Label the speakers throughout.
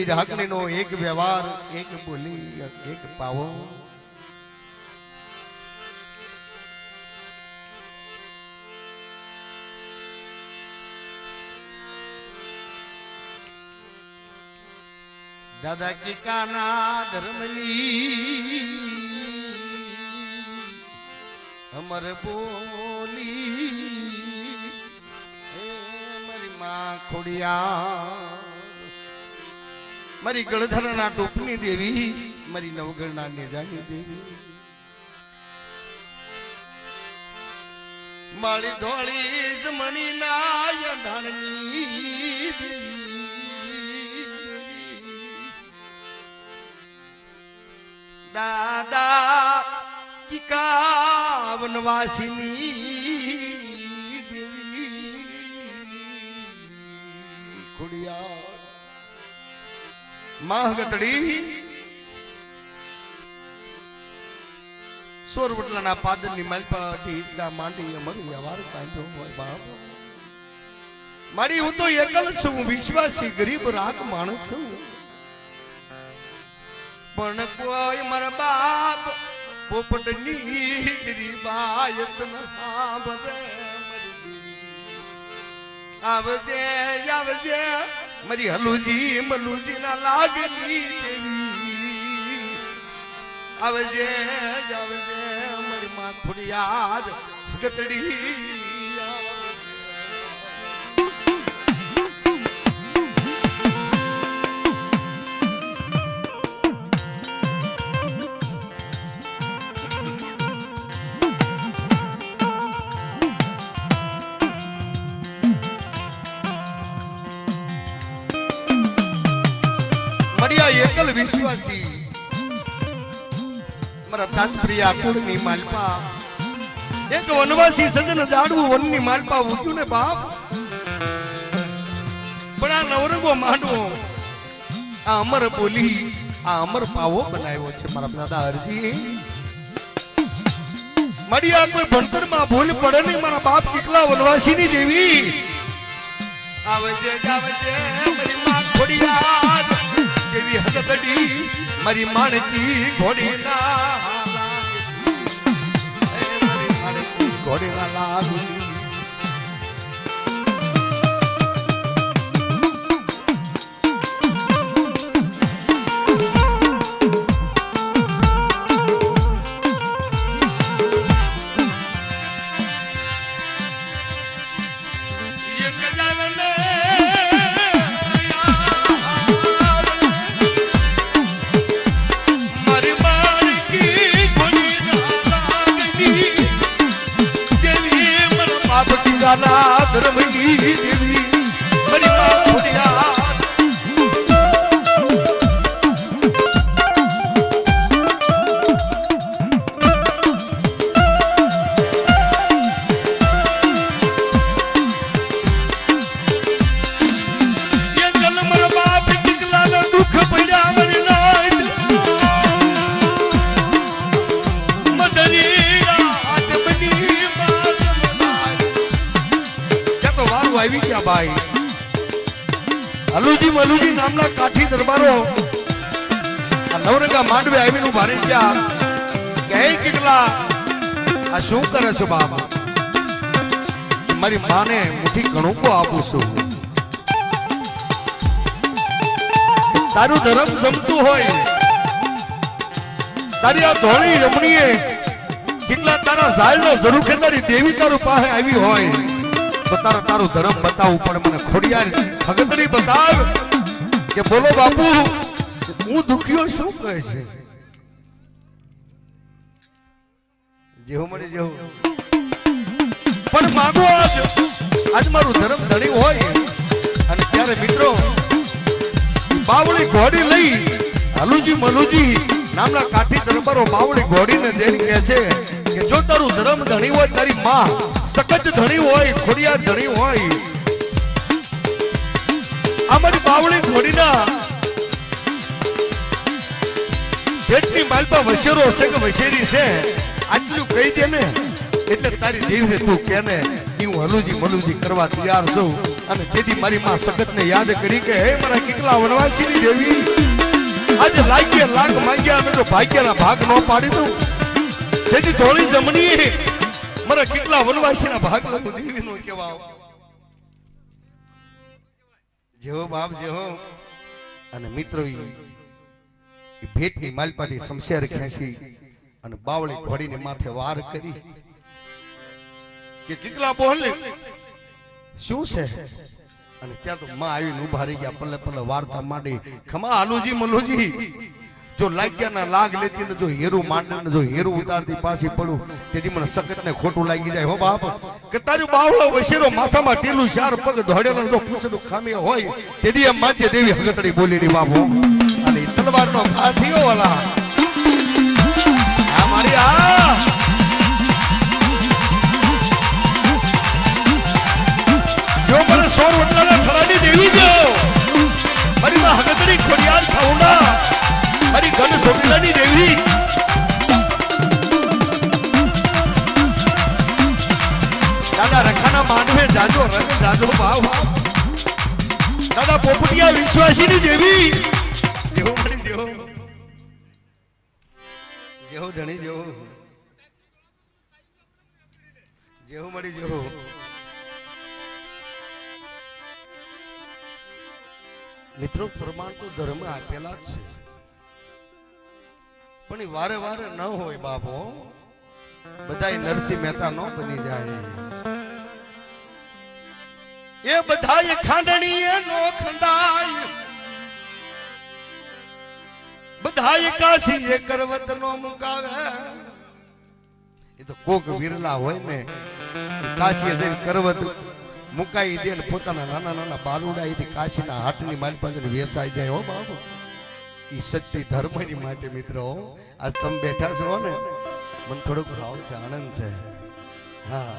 Speaker 1: ભગતડી રાખણીનો એક વ્યવહાર, એક બોલી, એક પાવો. दादा की काना धर्मली अमर बोली मारी मां खोड़िया मारी गळधરના ટોપની દેવી મારી નવગણના નેજાની દેવી માળી ધોળી જમણી ના યંધાણની દેવી दादा की का वनवासिनी देवी खुड़िया महगतड़ी सोरवटलाना पादરની માલપા ઢીડા માંડી અમારું વ્યવહાર કાંધો હોય બાપ મારી હું તો એકલ છું વિશ્વાસી ગરીબ રાખ માણસ છું પણ કોઈ મારા બાપ પોપટની ગરીબાયત ના ભરે મારી દેવી આવજે આવજે મારી હલુજી મલુજી ના લાગની દેવી આવજે આવજે મારી માં ખોડિયાર ગતડી एकल विश्वासी मरा ताजप्रिया कुड़नी मालपा एक वनवासी सजन जाड़ू वननी मालपा उठ्યું ને બાપ પણ આ નવરંગો માંડવો આ અમર બોલી આ અમર પાવો બનાવ્યો છે મારા દાદા હરજી મારી આ કોઈ ભણતરમાં ભૂલ પડે નહીં મારા બાપ એકલા વનવાસીની દેવી આવજે આવજે મારી માં ખોડિયાર देवी हगतड़ी मरी माणकी घोड़ी ना मरी माणकी घोड़ी ना लागनी धर्मनी देवी मरी मां खोड़ियार ये कल मर बाप किकला ना दुख पड़ा मरी नाय मदरी रात बनी આવી ગયા ભાઈ હલુજી મલુજી નામના કાઠી દરબારો આ નવરંગા માંડવે આવીને ઉભા રહી ગયા કે કેટલા આ શું કરે છો બાબા મારી માને મુઠ્ઠી કણુકો આપું છું તારું ધર્મ સમતું હોય તારી આ ધોળી રમણીએ કેટલા તારા ઝાલનો જરૂર ખેતારી દેવી તારું પાસે આવી હોય તો તારું ધર્મ બતાવું પણ મને ખોડિયાર ભગતડી બતાવ કે બોલો બાપુ હું દુખ્યો શું કહે છે જેવું મળે જેવું પણ માંગો આજ મારું ધર્મ ધણી હોય અને ત્યારે મિત્રો બાવળી ઘોડી લઈ હલુજી મલુજી નામના કાઠી દરબારો બાવળી ઘોડીને જઈને કહે છે કે જો તારું ધર્મ ધણી હોય તારી માં સકજ ધણી હોય ખોડિયાર ધણી હોય અમારી બાવળી ઘોડીના જેટલી માલપા વશેરો છે કે વશેરી છે આટલું કહી દે ને એટલે તારી દેવને તું કેને હું હલુજી મલુજી કરવા તૈયાર છું અને તેથી મારી માં સખતને યાદ કરી કે હે મારા કિકલા વનવાસીની દેવી આજે લાગ્યા લાગ માંગ્યા અને જો ભાગ્યના ભાગ ન પાડી દઉં તેથી ધોળી જમણી મારા કિકલા વનવાસીના ભાગ લાગુ દેવીનો કહેવા જેવો બાપ જેવો અને મિત્રો ભેટની માલપાથી શમશેર ખેંચી અને બાવળી ઘોડીને માથે વાર કરી કે કિકલા બોલ શું છે અને ત્યાં તો માં આવીને ઉભા રહી ગયા પલ્લે પલ્લે વાર્તા માંડી ખમા હાલુજી મલ્લુજી જો લાગ્યા ના લાગ લેતી ને જો હેરું માંડે ને જો હેરું ઉતારતી પાછી પડું તેથી મને સખત ને ખોટું લાગી જાય હો બાપ કે તારું બાવળો વશેરો માથામાં ટીલું ચાર પગ ધોડેલો જો પૂછડું ખામી હોય તેથી એમ માધ્ય દેવી હગતડી બોલી ની બાપો અને તલવારનો ઘા થયો વાલા આ મારી આ જો મને સોર વટલાના થરાની દેવી જો મારી માં હગતડી ખોડિયાર સાઉન્ડા મારી ગણ સોગલાની દેવી દાદા રખાના માંડવે જાજો રંગ જાજો ભાવ દાદા પોપટિયા વિશ્વાસીની દેવી જેવો મળી જેવો જેવો ધણી જેવો જેવો મળી જેવો મિત્રો પ્રમાણ તો ધર્મ આપેલા જ છે પણ વારે વારે ન હોય બાપો બધાય નરસિંહ મહેતા નો બની જાય એ બધાય ખાંડણીએ નો ખંડાય બધાય કાશી કરવત નો મુકાવે એ તો કોક વિરલા હોય ને કાશી જઈને કરવત મુકાઈ દે ને પોતાના નાના નાના બાલુડા એથી કાશીના હાટની માલપાજને વેસાઈ જાય હો બાબુ ઈ શક્તિ ધર્મની માટે મિત્રો આજ તમે બેઠા છો ને મને થોડુંક ભાવ છે આનંદ છે હા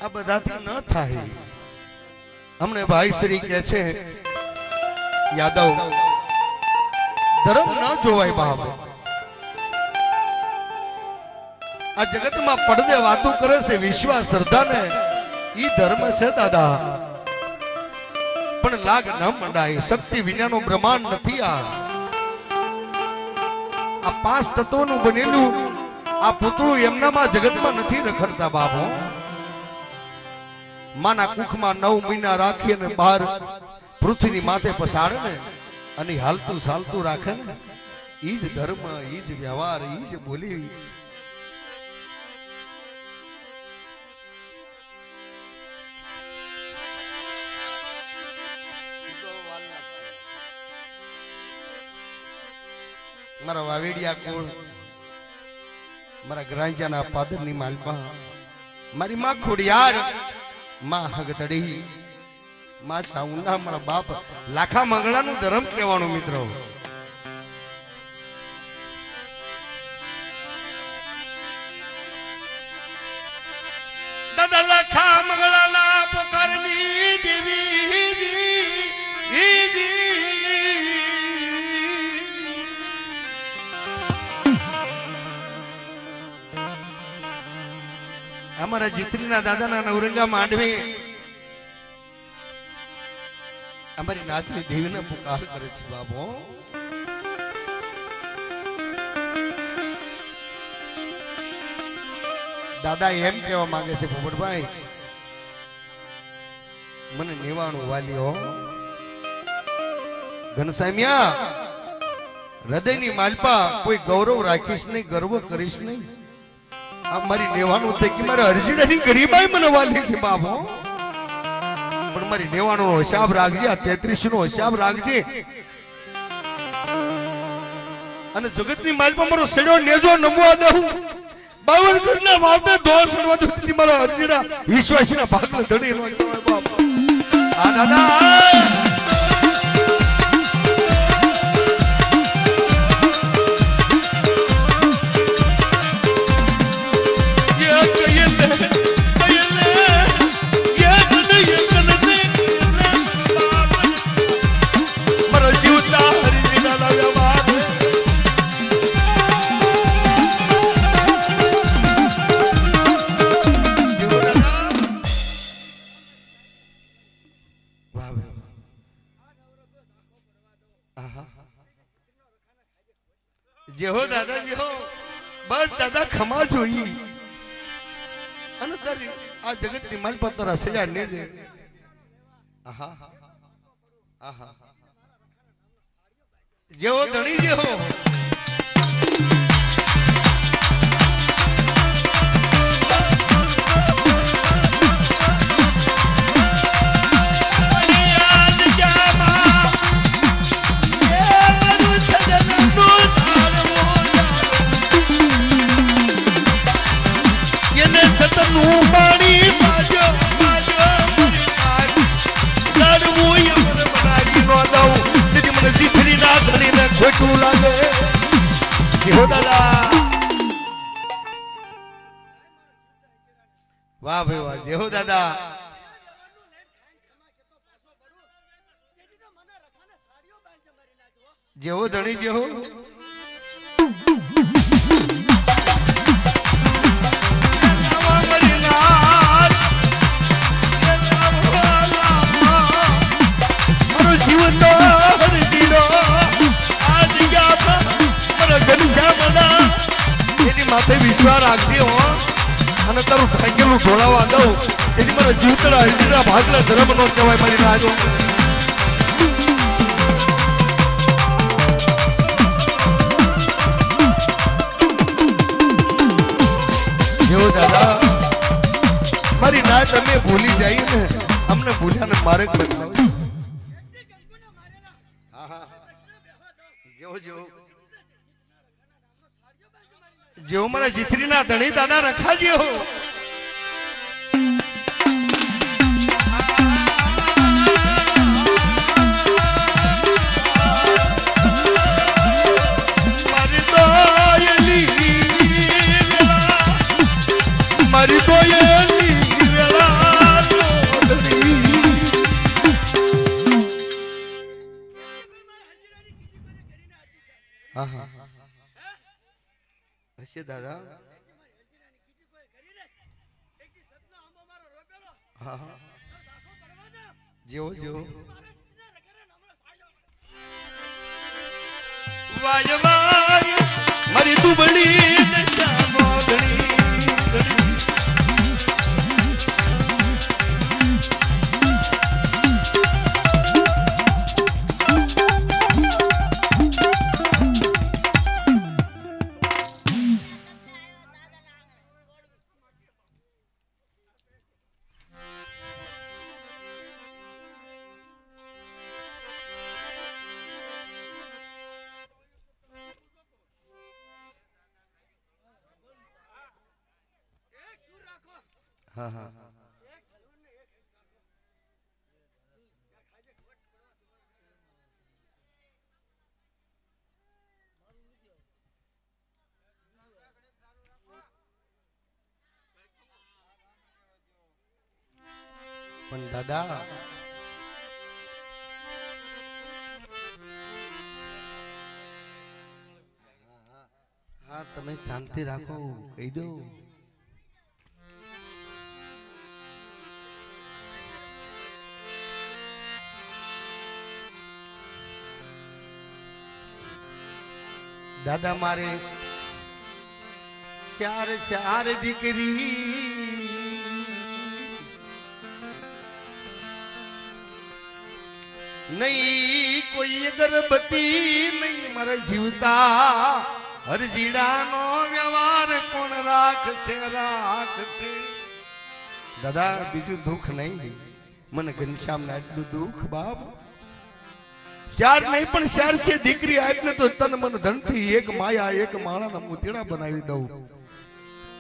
Speaker 1: આ બધાથી ન થાય અમને ભાઈ શ્રી કહે છે યાદવ ધર્મ ન જોવાય બાપ આ જગતમાં પડદે વાતો કરે છે વિશ્વાસ શ્રદ્ધા ને ઈ ધર્મ છે દાદા પણ લાગ ન મંડાય શક્તિ વિનાનો બ્રહ્માંડ નથી આ પાંચ તત્વોનું બનેલું આ પૂતળું એમનામાં જગતમાં નથી રખડતા બાપો માના કુખમાં 9 મહિના રાખી અને બહાર પૃથ્વીની માથે પસાડે ને અને હાલતું ચાલતું રાખે ને ઈ જ ધર્મ ઈ જ વ્યવહાર ઈ જ બોલી મારા વાવેડિયા કુળ મારા ગ્રાંજાના પાદરની માલપા મારી માં ખોડિયાર માં હગતડી માં સાઉન્ડા મારા બાપ લાખા મંગળાનું ધર્મ કહેવાનું મિત્રો દાદા લાખા મંગળાના પોકારની દેવી અમારા જીત્રીના દાદાના નવરંગા માંડવે અમારી નાતની દેવીને પુકાર કરે છે બાબો દાદા એમ કહેવા માંગે છે પોપટભાઈ મને નિવાણું વાલીઓ ઘનશ્યામિયા હૃદયની માલપા કોઈ ગૌરવ રાખીશ નહીં ગર્વ કરીશ નહીં આ મારી નેવાનું થઈ કે મારે અરજીડાની ગરીબાઈ મને વાલી છે બાપો પણ મારી નેવાનો હિસાબ રાખજે આ 33 નો હિસાબ રાખજે અને જગતની માલપા મારો સેડો નેજો નમવા દઉં 52 ઘરના બાપને દોષ વધુ મારા અરજીડા વિશ્વાસીના ભાગને ધણી બાપ આ દાદા જેહો દાદા જેહો બસ દાદા ખમા જોઈ અને તારી આ જગત ની માલ પર તારા સજા ને દે આહા આહા જેવો ધણી જેવો ખોટું લાગે જેહો દાદા વાહ ભાઈ વાહ જેહો દાદા જેહો ધણી જેહો માથે વિશ્વાસ રાખજે હો અને તારું ભાગેલું ઢોળાવા દઉં તેથી મારા જીવતડા હજીરા ભાગલા ધર્મ નો કહેવાય મારી રાજો જેવો દાદા મારી ના તમે ભૂલી જાય ને અમને ભૂલ્યા ને માર્ગ બતાવે જેવો જેવો જેવો મારા જીથરી ના ધણી દાદા રખાજે હો મારી દોયલી વેળા હા હશે દાદા હા જેવો જેવો વાય વાય મારી દુબળી દશા મોગણી હા હા પણ દાદા હા તમે શાંતિ રાખો કહી દો દાદા મારે ચાર ચાર દીકરી નહીં કોઈ અગરબત્તી નહીં મારા જીવતા હરજીડાનો વ્યવહાર કોણ રાખશે રાખશે દાદા બીજું દુઃખ નહીં મને ઘનશ્યામ ને આટલું દુઃખ બાપ ચાર નહીં પણ ચાર છે દીકરી આપને તો તન મન ધન થી એક માયા એક માળાના મોતીડા બનાવી દઉં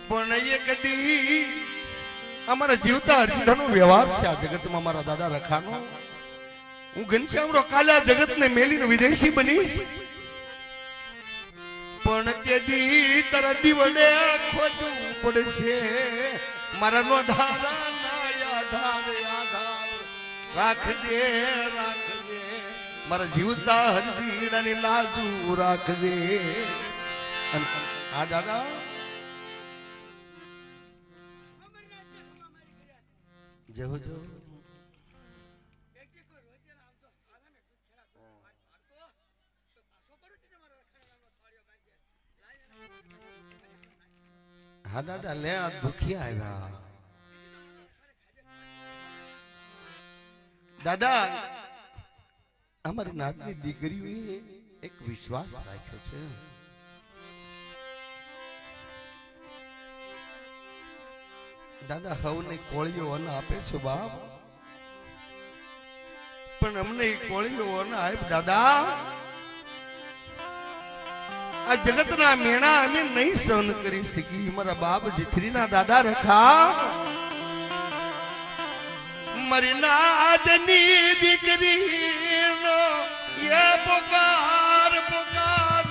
Speaker 1: પણ એ કદી અમારા જીવતા હરજીડાનો વ્યવહાર છે આ જગતમાં મારા દાદા રખાનો હું ઘનશ્યામરો કાલે આ જગત ને મેલીને વિદેશી બની પણ તેથી તારા દીવડે ખોટું પડશે મારા નો ધારા ના આધાર આધાર રાખજે રાખજે મારા જીવતા હરજીડાની લાજુ રાખજે આ દાદા જેવો જો હા દાદા લે આ દુખિયા આવ્યા દાદા અમારી નાતની દીકરીઓએ એક વિશ્વાસ રાખ્યો છે દાદા હવને કોળીઓ અન્ન આપે છે બાપ પણ અમને એ કોળીઓ અન્ન આપ દાદા આ જગતના મેણા અમે નહીં સહન કરી શકી મારા બાપ જીથરીના દાદા રખા મારી નાદની દીકરીનો એ પુકાર પુકાર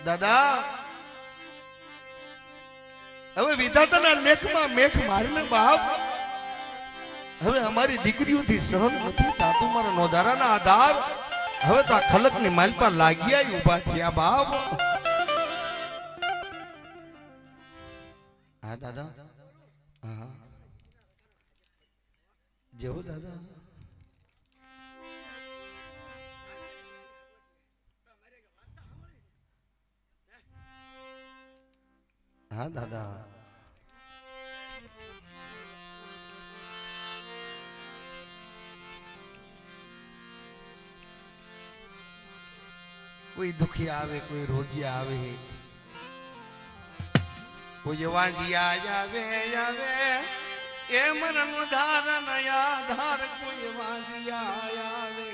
Speaker 1: દાદા હવે વિધાતાના લેખમાં મેઘ મારીને બાપ હવે અમારી દીકરીઓથી સહન નથી થતું મારા નોધારાના આધાર હવે તો આ ખલકની માલપા લાગ્યા ઉભા થયા બાપ હા દાદા હા જેવો દાદા હા દાદા કોઈ દુખી આવે કોઈ રોગી આવે કોઈ વાંજિયા આવે આવે એ મરણ ધારણ આધાર કોઈ વાંજિયા આવે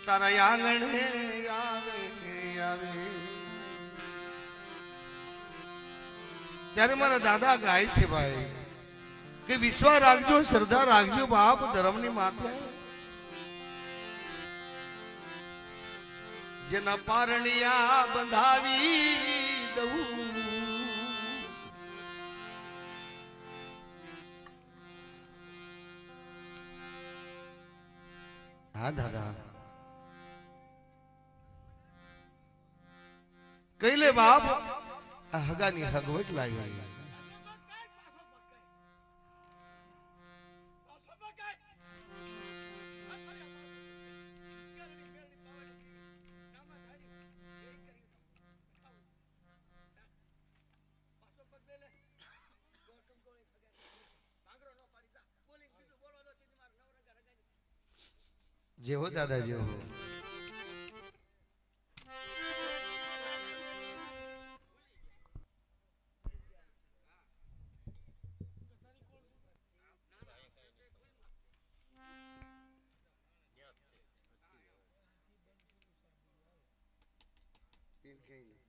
Speaker 1: તારા આંગણે આવે આવે ત્યારે મારા દાદા ગાય છે ભાઈ કે વિશ્વાસ રાખજો શ્રદ્ધા રાખજો બાપ ધર્મની માથે જેના પારણિયા બંધાવી દઉં હા દાદા કઈ લે બાપ આ હગાની હગવટ લાવી જેવો દાદા જેવો કઈ